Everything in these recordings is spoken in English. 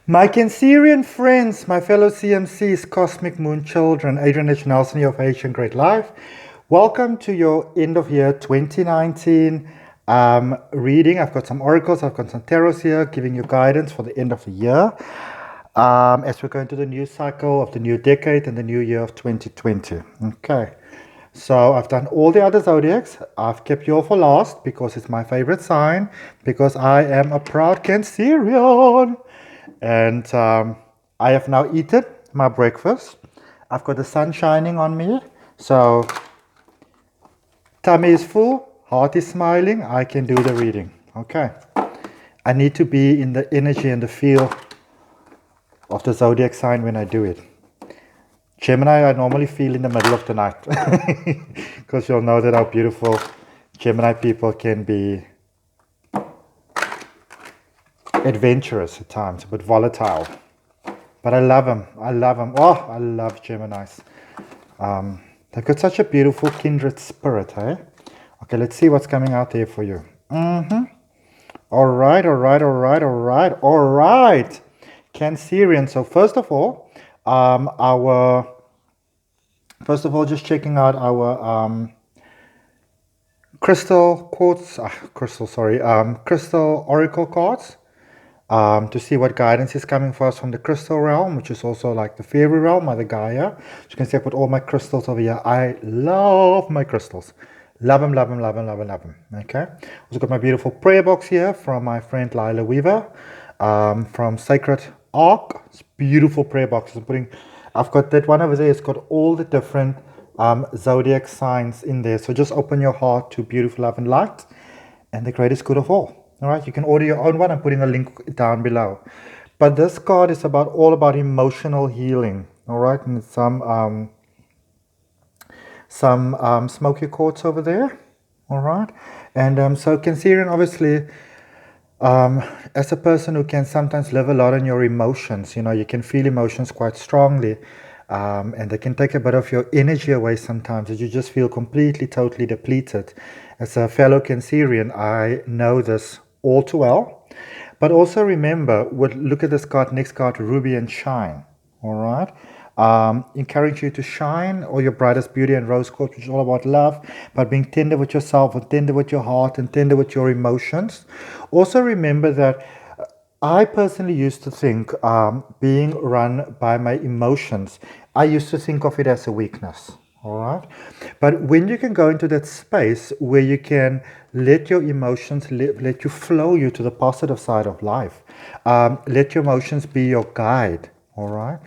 My cancerian friends, my fellow CMCs, Cosmic Moon Children, Adrian H of ahngreatlife. Life. Welcome to your end of year 2019 reading. I've got some oracles, I've got some tarots here giving you guidance for the end of the year as we go into the new cycle of the new decade and the new year of 2020. Okay. So I've done all the other zodiacs. I've kept you all for last because it's my favorite sign, because I am a proud Cancerian. And I have now eaten my breakfast. I've got the sun shining on me. So tummy is full, heart is smiling. I can do the reading. Okay. I need to be in the energy and the feel of the zodiac sign when I do it. Gemini, I normally feel in the middle of the night because you'll know that how beautiful Gemini people can be adventurous at times, but volatile. But I love them. I love them. Oh, I love Geminis. They've got such a beautiful kindred spirit, eh? Okay, let's see what's coming out there for you. All right. Cancerian. So first of all, just checking out our crystal oracle cards. To see what guidance is coming for us from the crystal realm, which is also like the fairy realm, Mother Gaia. As you can see, I put all my crystals over here. I love my crystals. Love them. Okay. Also got my beautiful prayer box here from my friend Lila Weaver from Sacred Ark. It's beautiful prayer box. I've got that one over there. It's got all the different zodiac signs in there. So just open your heart to beautiful love and light and the greatest good of all. All right, you can order your own one. I'm putting a link down below. But this card is all about emotional healing. All right, and some smoky quartz over there. All right, and so Cancerian, obviously, as a person who can sometimes live a lot on your emotions, you can feel emotions quite strongly. And they can take a bit of your energy away sometimes, that you just feel completely, totally depleted. As a fellow Cancerian, I know this all too well. But also remember, look at this card, next card, Ruby and Shine. All right. Encourage you to shine all your brightest beauty and rose quartz, which is all about love, but being tender with yourself and tender with your heart and tender with your emotions. Also remember that I personally used to think being run by my emotions, I used to think of it as a weakness. All right. But when you can go into that space where you can let your emotions let you flow you to the positive side of life, let your emotions be your guide. All right.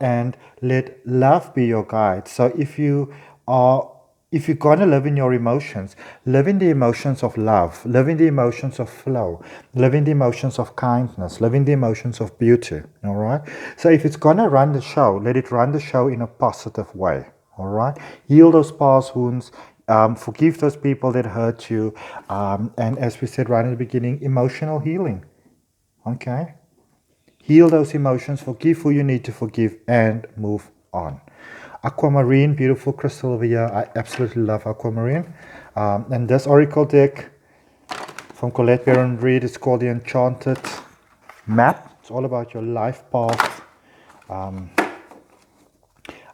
And let love be your guide. So if you're going to live in your emotions, live in the emotions of love, live in the emotions of flow, live in the emotions of kindness, live in the emotions of beauty. All right. So if it's going to run the show, let it run the show in a positive way. All right. Heal those past wounds. Forgive those people that hurt you. And as we said right in the beginning, emotional healing. Okay. Heal those emotions. Forgive who you need to forgive and move on. Aquamarine, beautiful crystal over here. I absolutely love aquamarine. And this oracle deck from Colette Baron Reed is called the Enchanted Map. It's all about your life path.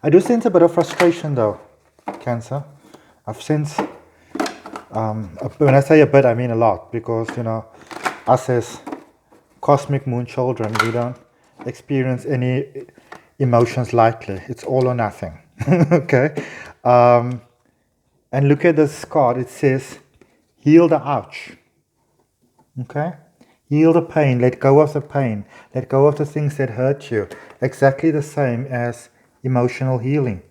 I do sense a bit of frustration though, Cancer. I've sensed, when I say a bit, I mean a lot, because, us as cosmic moon children, we don't experience any emotions lightly. It's all or nothing. Okay. And look at this card. It says, heal the ouch. Okay. Heal the pain. Let go of the pain. Let go of the things that hurt you. Exactly the same as emotional healing.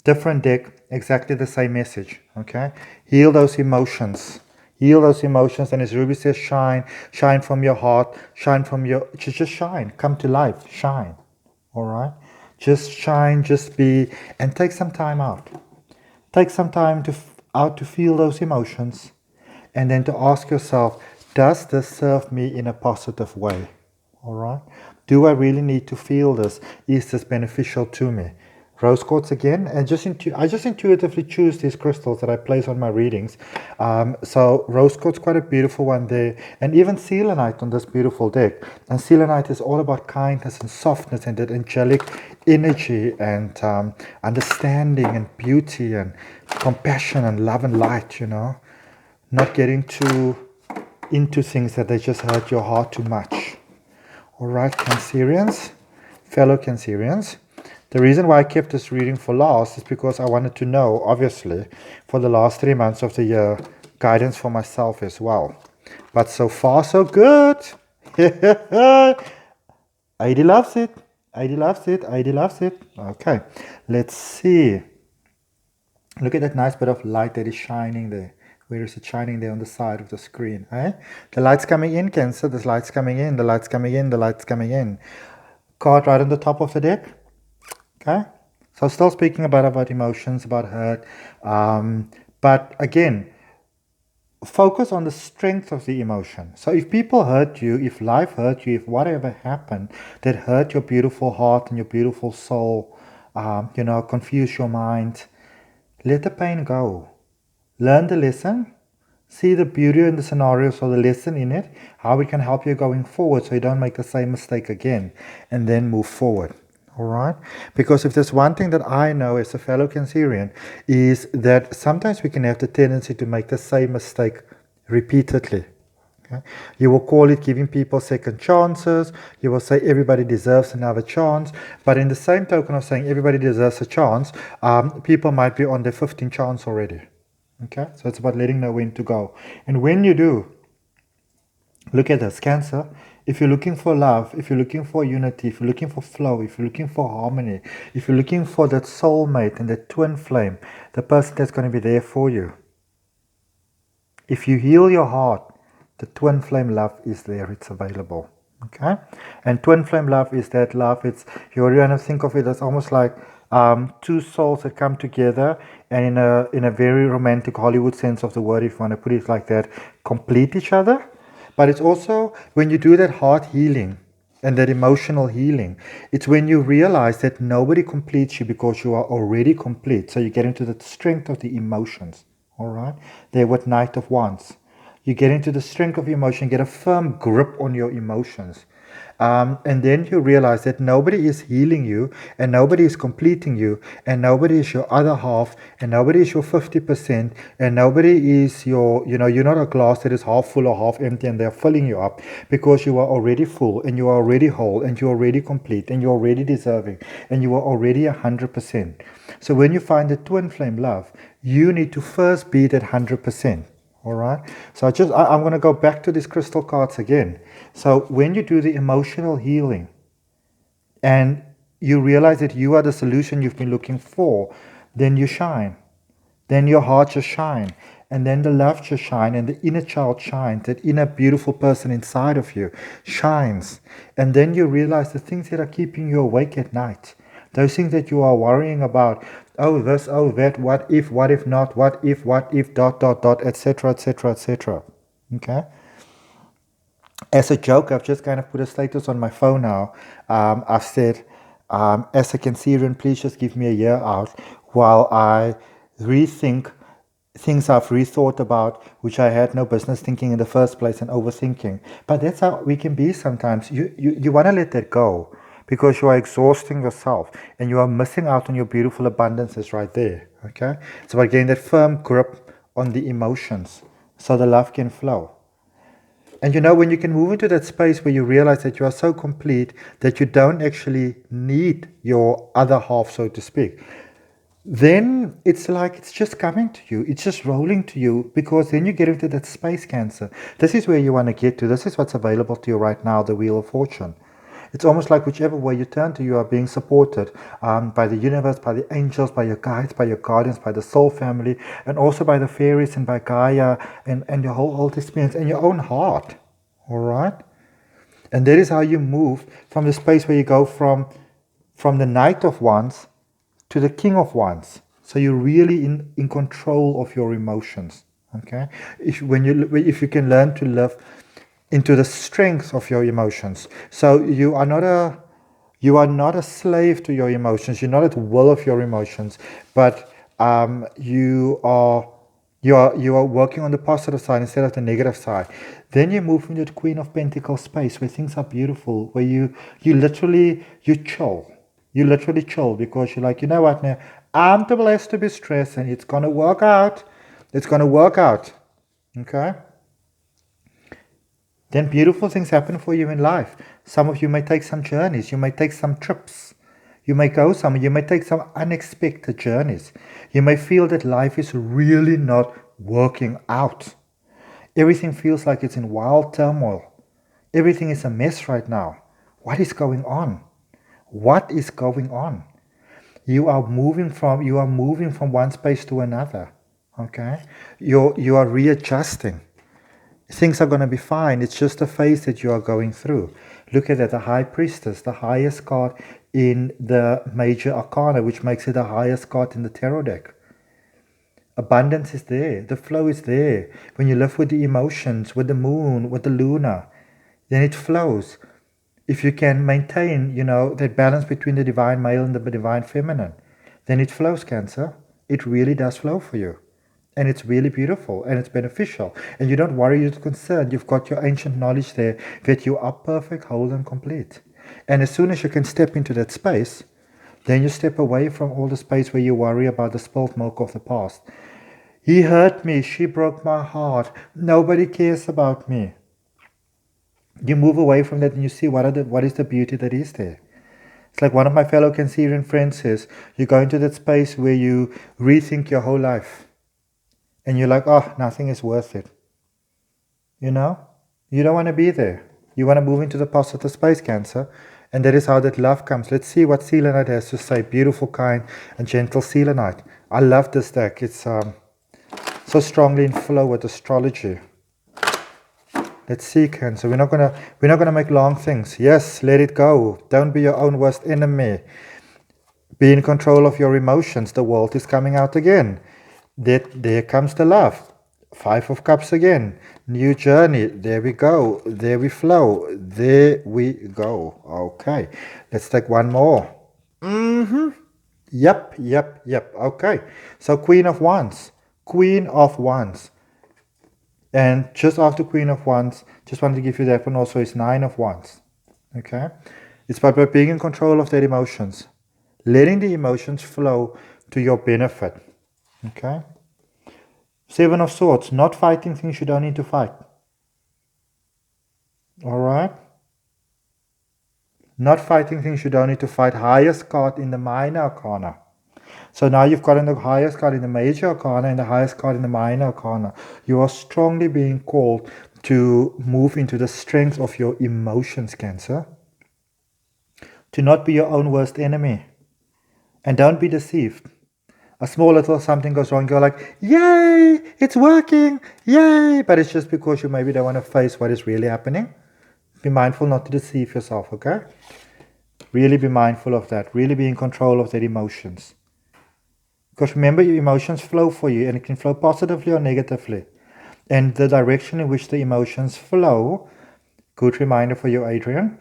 Different deck, exactly the same message. Okay. Heal those emotions. Heal those emotions. And as Ruby says, shine. Shine from your heart. Shine from just shine. Come to life. Shine. All right. Just shine, just be, and take some time out. Take some time to feel those emotions, and then to ask yourself, does this serve me in a positive way? All right. Do I really need to feel this? Is this beneficial to me? rose quartz again, and I just intuitively choose these crystals that I place on my readings. So rose quartz, quite a beautiful one there, and even selenite on this beautiful deck. And selenite is all about kindness and softness and that angelic energy and understanding and beauty and compassion and love and light. Not getting too into things that they just hurt your heart too much. All right, Cancerians, fellow Cancerians. The reason why I kept this reading for last is because I wanted to know, obviously, for the last 3 months of the year, guidance for myself as well. But so far, so good. Heidi loves it. Heidi loves it. Heidi loves it. Okay, let's see. Look at that nice bit of light that is shining there. Where is it shining there on the side of the screen? Eh? The light's coming in, Cancer. The light's coming in. The light's coming in. The light's coming in. Card right on the top of the deck. Okay. So still speaking about emotions, about hurt. But again, focus on the strength of the emotion. So if people hurt you, if life hurt you, if whatever happened that hurt your beautiful heart and your beautiful soul, confuse your mind, let the pain go. Learn the lesson. See the beauty in the scenarios or the lesson in it, how it can help you going forward so you don't make the same mistake again, and then move forward. All right? Because if there's one thing that I know as a fellow Cancerian is that sometimes we can have the tendency to make the same mistake repeatedly. Okay? You will call it giving people second chances. You will say everybody deserves another chance. But in the same token of saying everybody deserves a chance, people might be on their 15th chance already. Okay, so it's about letting know when to go. And when you do, look at this, Cancer. If you're looking for love, if you're looking for unity, if you're looking for flow, if you're looking for harmony, if you're looking for that soulmate and that twin flame, the person that's going to be there for you. If you heal your heart, the twin flame love is there, it's available. Okay? And twin flame love is that love, you want to think of it as almost like two souls that come together and in a very romantic Hollywood sense of the word, if you want to put it like that, complete each other. But it's also when you do that heart healing and that emotional healing, it's when you realize that nobody completes you because you are already complete. So you get into the strength of the emotions. All right? They're what Knight of Wands. You get into the strength of emotion, get a firm grip on your emotions. And then you realize that nobody is healing you and nobody is completing you and nobody is your other half and nobody is your 50% and nobody is your, you're not a glass that is half full or half empty and they're filling you up, because you are already full and you are already whole and you're already complete and you're already deserving and you are already 100%. So when you find the twin flame love, you need to first be that 100%. All right. So I'm going to go back to these crystal cards again. So when you do the emotional healing and you realize that you are the solution you've been looking for, then you shine. Then your heart just shine. And then the love just shine and the inner child shines. That inner beautiful person inside of you shines. And then you realize the things that are keeping you awake at night, those things that you are worrying about, oh this, oh that, what if not, what if, etc., etc., etc. Okay? As a joke, I've just kind of put a status on my phone now. I've said, as a Cancerian, please just give me a year out while I rethink things I've rethought about, which I had no business thinking in the first place and overthinking. But that's how we can be sometimes. You want to let that go, because you are exhausting yourself and you are missing out on your beautiful abundances right there. Okay? So again, that firm grip on the emotions so the love can flow. And when you can move into that space where you realize that you are so complete that you don't actually need your other half, so to speak, then it's like it's just coming to you. It's just rolling to you, because then you get into that space, Cancer. This is where you want to get to. This is what's available to you right now, the Wheel of Fortune. It's almost like whichever way you turn to, you are being supported by the universe, by the angels, by your guides, by your guardians, by the soul family, and also by the fairies and by Gaia and your whole experience and your own heart. All right? And that is how you move from the space where you go from the Knight of Wands to the King of Wands. So you're really in control of your emotions. Okay? If you can learn to live into the strength of your emotions. So you are not You are not a slave to your emotions. You're not at will of your emotions, but you are working on the positive side instead of the negative side. Then you move into the Queen of Pentacles space where things are beautiful, where you chill. You literally chill because you're like, you know what now? I'm too blessed to be stressed and it's gonna work out. It's gonna work out. Okay? Then beautiful things happen for you in life. Some of you may take some journeys, you may take some trips. You may you may take some unexpected journeys. You may feel that life is really not working out. Everything feels like it's in wild turmoil. Everything is a mess right now. What is going on? What is going on? You are moving from one space to another. Okay? You are readjusting. Things are going to be fine. It's just a phase that you are going through. Look at that, the High Priestess, the highest card in the Major Arcana, which makes it the highest card in the Tarot deck. Abundance is there. The flow is there. When you live with the emotions, with the moon, with the Luna, then it flows. If you can maintain, that balance between the divine male and the divine feminine, then it flows, Cancer. It really does flow for you. And it's really beautiful and it's beneficial. And you don't worry, you're concerned. You've got your ancient knowledge there that you are perfect, whole, and complete. And as soon as you can step into that space, then you step away from all the space where you worry about the spilt milk of the past. He hurt me. She broke my heart. Nobody cares about me. You move away from that and you see what is the beauty that is there. It's like one of my fellow Cancerian friends says, you go into that space where you rethink your whole life. And you're like, oh, nothing is worth it. You don't want to be there. You want to move into the positive space, Cancer. And that is how that love comes. Let's see what Selenite has to say. Beautiful, kind, and gentle Selenite. I love this deck. It's so strongly in flow with astrology. Let's see, Cancer. We're not gonna make long things. Yes, let it go. Don't be your own worst enemy. Be in control of your emotions. The world is coming out again. There comes the love. 5 of Cups again. New journey. There we go. There we flow. There we go. Okay. Let's take one more. Yep. Okay. So Queen of Wands. Queen of Wands. And just after Queen of Wands, just wanted to give you that one also, is 9 of Wands. Okay. It's about being in control of their emotions. Letting the emotions flow to your benefit. Okay. 7 of Swords, not fighting things you don't need to fight. All right. Not fighting things you don't need to fight. Highest card in the Minor Arcana. So now you've got in the highest card in the Major Arcana and the highest card in the Minor Arcana. You are strongly being called to move into the strength of your emotions, Cancer. To not be your own worst enemy. And don't be deceived. A small little something goes wrong, you're like, yay, it's working, yay. But it's just because you maybe don't want to face what is really happening. Be mindful not to deceive yourself, okay? Really be mindful of that. Really be in control of their emotions. Because remember, your emotions flow for you, and it can flow positively or negatively. And the direction in which the emotions flow, good reminder for you, Adrian,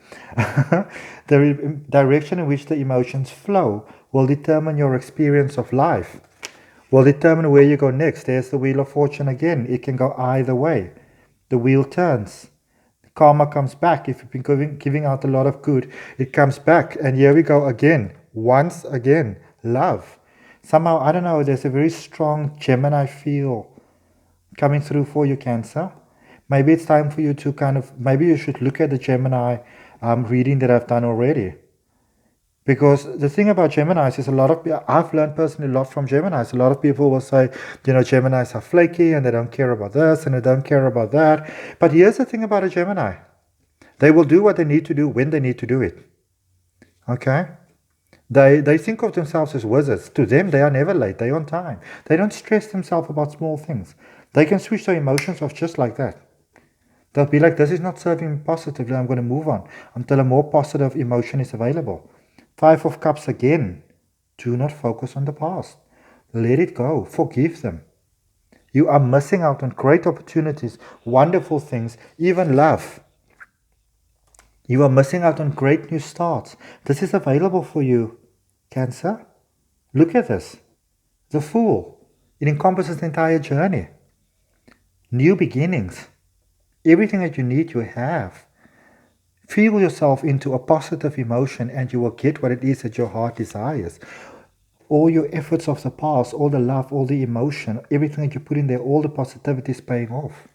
the direction in which the emotions flow will determine your experience of life, will determine where you go next. There's the Wheel of Fortune again. It can go either way. The wheel turns. Karma comes back. If you've been giving out a lot of good, it comes back. And here we go again. Once again, love. Somehow, I don't know, there's a very strong Gemini feel coming through for you, Cancer. Maybe it's time for you to maybe you should look at the Gemini reading that I've done already. Because the thing about Geminis is I've learned personally a lot from Geminis. A lot of people will say, Geminis are flaky and they don't care about this and they don't care about that. But here's the thing about a Gemini. They will do what they need to do when they need to do it. Okay? They think of themselves as wizards. To them, they are never late. They're on time. They don't stress themselves about small things. They can switch their emotions off just like that. They'll be like, this is not serving me positively. I'm going to move on until a more positive emotion is available. 5 of Cups again. Do not focus on the past. Let it go. Forgive them. You are missing out on great opportunities, wonderful things, even love. You are missing out on great new starts. This is available for you, Cancer. Look at this. The Fool. It encompasses the entire journey. New beginnings. Everything that you need, you have. Feel yourself into a positive emotion and you will get what it is that your heart desires. All your efforts of the past, all the love, all the emotion, everything that you put in there, all the positivity is paying off.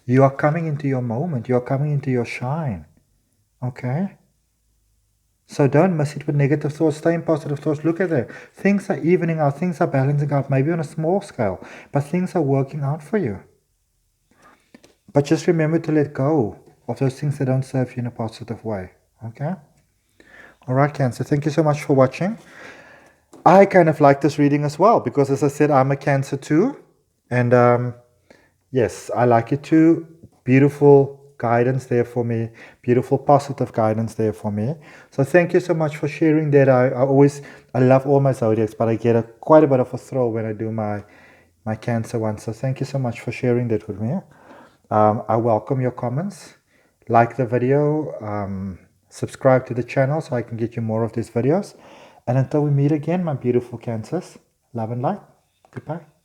You are coming into your moment. You are coming into your shine. Okay? So don't miss it with negative thoughts. Stay in positive thoughts. Look at it. Things are evening out. Things are balancing out. Maybe on a small scale. But things are working out for you. But just remember to let go of those things that don't serve you in a positive way. Okay? Alright, Cancer. Thank you so much for watching. I kind of like this reading as well. Because as I said, I'm a Cancer too. And yes, I like it too. Beautiful guidance there for me. Beautiful positive guidance there for me. So thank you so much for sharing that. I love all my zodiacs, but I get quite a bit of a thrill when I do my Cancer one. So thank you so much for sharing that with me. I welcome your comments. Like the video. Subscribe to the channel so I can get you more of these videos. And until we meet again, my beautiful Cancers, love and light. Goodbye.